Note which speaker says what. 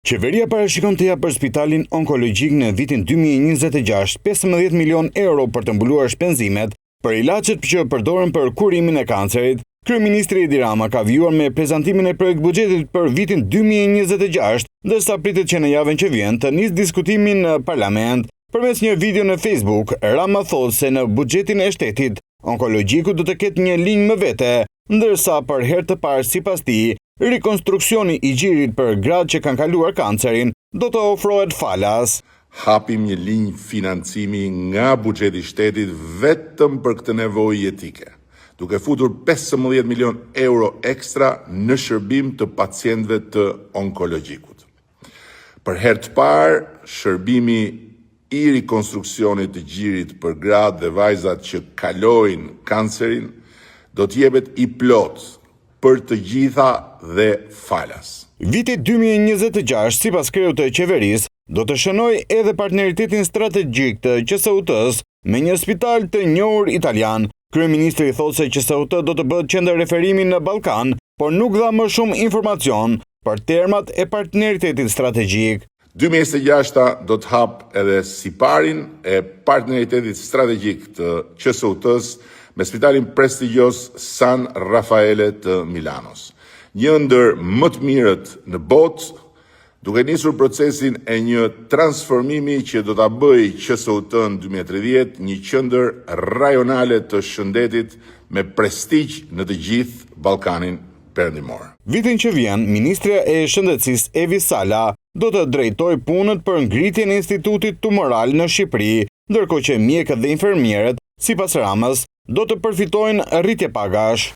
Speaker 1: Qeveria parashikon të japë për spitalin onkologjik në vitin 2026 15 milion euro për të mbuluar shpenzimet për ilaçet që përdoren për kurimin e kancerit. Kryeministri Edi Rama ka vjuar me prezantimin e projekt buxhetit për vitin 2026, ndërsa pritet që në javën që vjen të nisë diskutimin në parlament. Përmes një video në Facebook, Rama thotë se në buxhetin e shtetit, onkologjiku do të ketë një linjë më vete, ndërsa për herë të parë sipas tij, rikonstruksioni i gjirit për gratë që kanë kaluar kancerin do të ofrohet falas.
Speaker 2: Hapim një linjë financimi nga buxheti i shtetit vetëm për këtë nevojë jetike, duke futur 15 milion euro ekstra në shërbim të pacientëve të onkologjikut. Për herë të parë, shërbimi i rikonstruksionit të gjirit për gratë dhe vajzat që kalojnë kancerin do të jepet i plot për të gjitha dhe falas.
Speaker 1: Viti 2026, sipas kreut të qeverisë, do të shënoj edhe partneritetin strategjik të QSUT-s me një spital të njohur italian. Kryeministri thotë se QSUT do të bëhet qendër referimi në Ballkan, por nuk dha më shumë informacion për termat e partneritetit strategjik.
Speaker 2: 2026 do të hap edhe siparin e partneritetit strategjik të QSUT-s me spitalin prestigjos San Raffaele të Milanos, një ndër më të mirët në botë, duke nisur procesin e një transformimi që do ta bëjë QSUT në 2030 një qendër rajonale të shëndetit me prestigj në të gjithë Ballkanin Perëndimor.
Speaker 1: Vitin që vjen, Ministrja e Shëndetësisë Evi Sala do të drejtojë punët për ngritjen e Institutit Tumoral në Shqipëri, ndërkohë që mjekët dhe infermierët, sipas Ramës, do të përfitojnë rritje pagash.